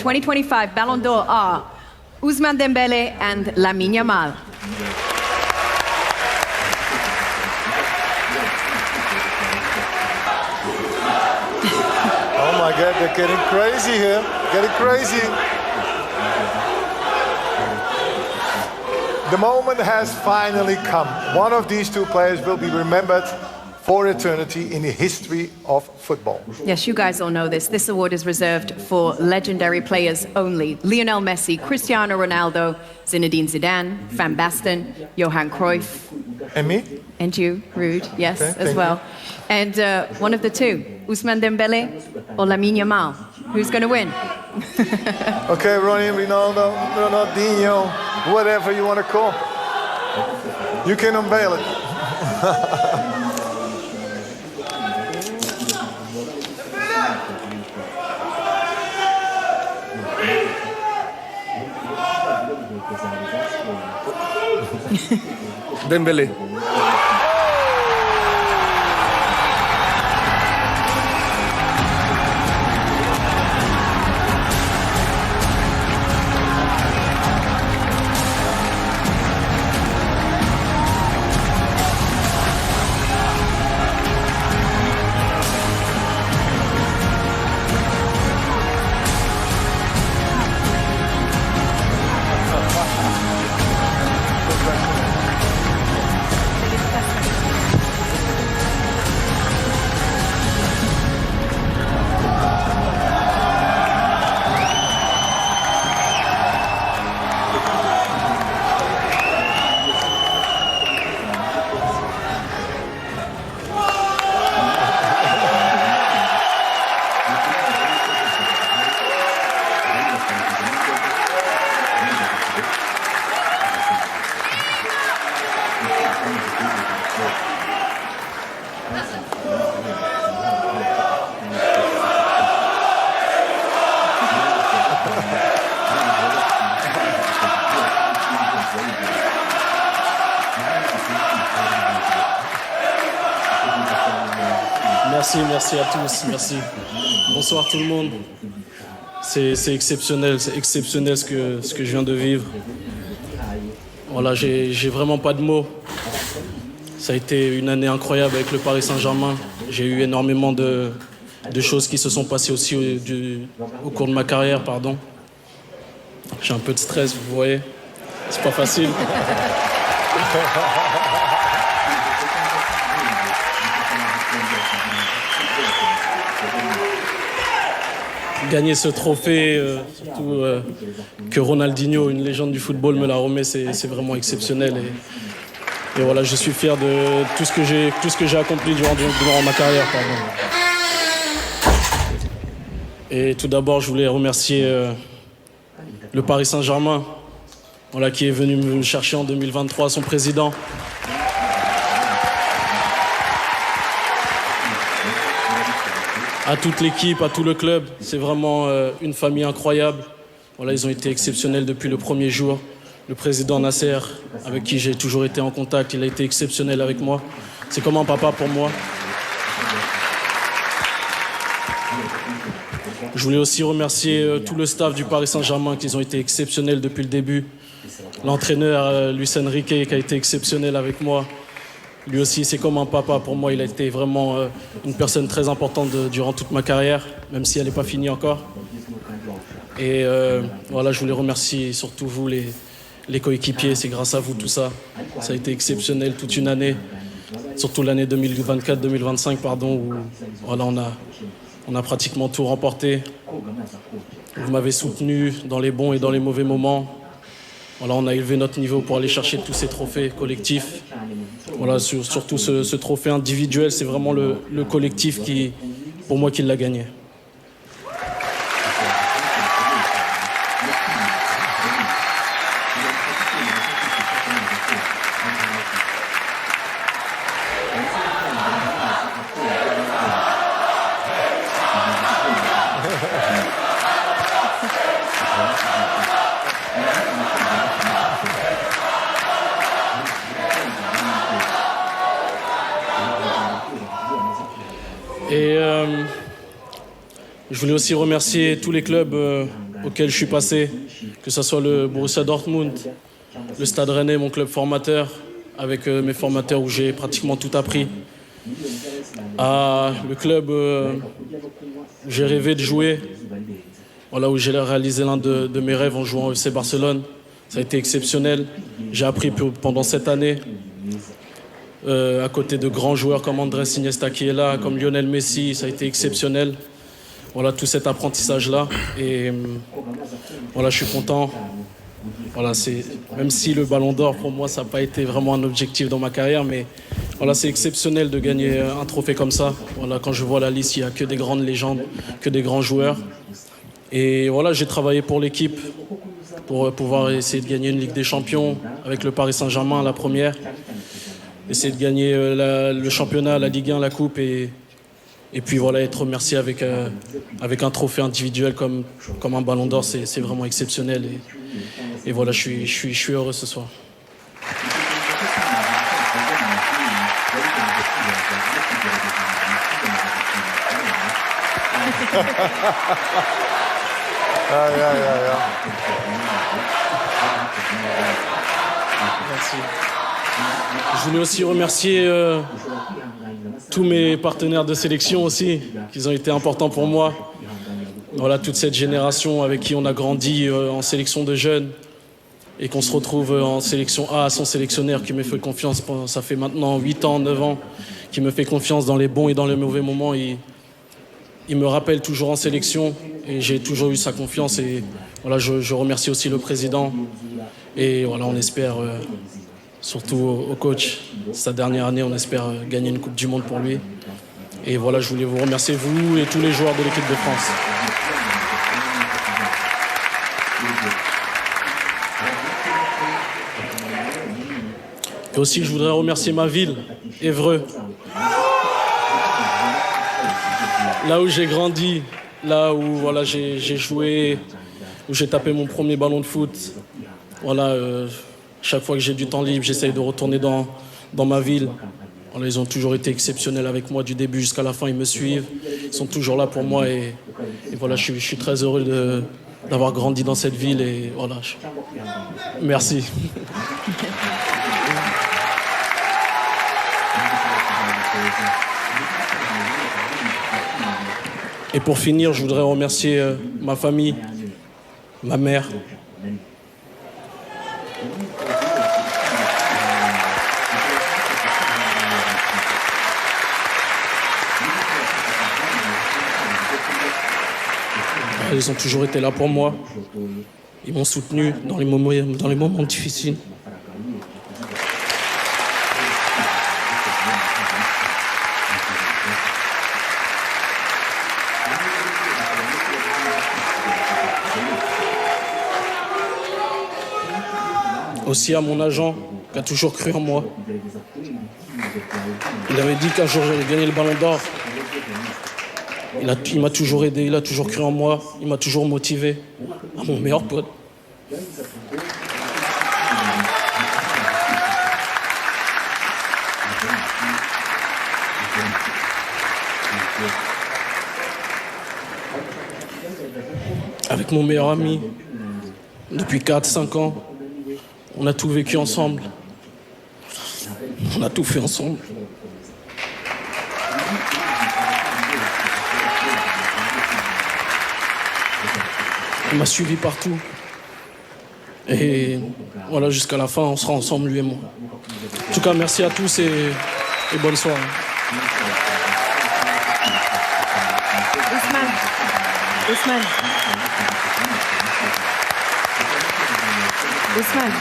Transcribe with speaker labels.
Speaker 1: 2025 Ballon d'Or are Ousmane Dembele and Lamine Yamal.
Speaker 2: Oh my God, they're getting crazy here. Getting crazy. The moment has finally come. One of these two players will be remembered for eternity in the history of football.
Speaker 1: Yes, you guys all know this. This award is reserved for legendary players only. Lionel Messi, Cristiano Ronaldo, Zinedine Zidane, Van Basten, Johan Cruyff.
Speaker 2: And me?
Speaker 1: And you, Ruud, yes,
Speaker 2: Okay,
Speaker 1: as well. And one of the two, Ousmane Dembele or Lamine Yamal. Who's going to win?
Speaker 2: Okay, Ronnie, Ronaldo, Ronaldinho, whatever you want to call. You can unveil it.
Speaker 3: Dembélé.
Speaker 4: Merci à tous, merci. Bonsoir tout le monde. C'est exceptionnel ce que je viens de vivre. Voilà, j'ai vraiment pas de mots. Ça a été une année incroyable avec le Paris Saint-Germain. J'ai eu énormément de choses qui se sont passées aussi au cours de ma carrière, pardon. J'ai un peu de stress, vous voyez. C'est pas facile. Gagner ce trophée, surtout que Ronaldinho, une légende du football, me l'a remis, c'est vraiment exceptionnel. Et voilà, je suis fier de tout ce que j'ai accompli durant ma carrière. Pardon. Et tout d'abord, je voulais remercier le Paris Saint-Germain, voilà, qui est venu me chercher en 2023, son président. À toute l'équipe, à tout le club, c'est vraiment une famille incroyable. Voilà, ils ont été exceptionnels depuis le premier jour. Le président Nasser, avec qui j'ai toujours été en contact, il a été exceptionnel avec moi. C'est comme un papa pour moi. Je voulais aussi remercier tout le staff du Paris Saint-Germain, qui ont été exceptionnels depuis le début. L'entraîneur Luis Enrique, qui a été exceptionnel avec moi. Lui aussi, c'est comme un papa pour moi. Il a été vraiment une personne très importante durant toute ma carrière, même si elle n'est pas finie encore. Et voilà, je voulais remercier surtout vous, les coéquipiers. C'est grâce à vous tout ça. Ça a été exceptionnel toute une année, surtout l'année 2024-2025, pardon, où voilà, on a pratiquement tout remporté. Vous m'avez soutenu dans les bons et dans les mauvais moments. Voilà, on a élevé notre niveau pour aller chercher tous ces trophées collectifs. Voilà, surtout ce trophée individuel, c'est vraiment le collectif pour moi, qui l'a gagné. Et je voulais aussi remercier tous les clubs auxquels je suis passé, que ce soit le Borussia Dortmund, le Stade Rennais, mon club formateur, avec mes formateurs où j'ai pratiquement tout appris. Le club où j'ai rêvé de jouer, voilà, où j'ai réalisé l'un de mes rêves en jouant au FC Barcelone. Ça a été exceptionnel. J'ai appris pendant cette année, à côté de grands joueurs comme Andrés Iniesta qui est là, comme Lionel Messi, ça a été exceptionnel. Voilà, tout cet apprentissage-là. Et voilà, je suis content. Voilà, même si le Ballon d'Or, pour moi, ça n'a pas été vraiment un objectif dans ma carrière, mais voilà, c'est exceptionnel de gagner un trophée comme ça. Voilà, quand je vois la liste, il n'y a que des grandes légendes, que des grands joueurs. Et voilà, j'ai travaillé pour l'équipe pour pouvoir essayer de gagner une Ligue des Champions avec le Paris Saint-Germain, la première. Essayer de gagner le championnat, la Ligue 1, la Coupe et puis voilà, être remercié avec un trophée individuel comme un Ballon d'Or, c'est vraiment exceptionnel. Et voilà, je suis heureux ce soir. Merci. Je voulais aussi remercier tous mes partenaires de sélection aussi, qui ont été importants pour moi. Voilà, toute cette génération avec qui on a grandi en sélection de jeunes et qu'on se retrouve en sélection A, son sélectionneur qui me fait confiance, ça fait maintenant 8 ans, 9 ans, qui me fait confiance dans les bons et dans les mauvais moments. Il me rappelle toujours en sélection et j'ai toujours eu sa confiance. Et voilà, je remercie aussi le président. Et voilà, on espère, surtout au coach, sa dernière année, on espère gagner une Coupe du Monde pour lui. Et voilà, je voulais vous remercier, vous et tous les joueurs de l'équipe de France. Et aussi, je voudrais remercier ma ville, Évreux. Là où j'ai grandi, là où voilà, j'ai joué, où j'ai tapé mon premier ballon de foot. Voilà, chaque fois que j'ai du temps libre, j'essaye de retourner dans ma ville. Voilà, ils ont toujours été exceptionnels avec moi du début jusqu'à la fin. Ils me suivent, ils sont toujours là pour moi. Et voilà, je suis très heureux d'avoir grandi dans cette ville. Et voilà, merci. Et pour finir, je voudrais remercier ma famille, ma mère. Ils ont toujours été là pour moi. Ils m'ont soutenu dans les moments difficiles. Aussi à mon agent qui a toujours cru en moi. Il avait dit qu'un jour j'allais gagner le Ballon d'Or. Il m'a toujours aidé, il a toujours cru en moi, il m'a toujours motivé. À mon meilleur pote. Avec mon meilleur ami, depuis 4-5 ans, on a tout vécu ensemble. On a tout fait ensemble. Il m'a suivi partout. Et voilà, jusqu'à la fin, on sera ensemble, lui et moi. En tout cas, merci à tous et bonne soirée.
Speaker 1: Ousmane.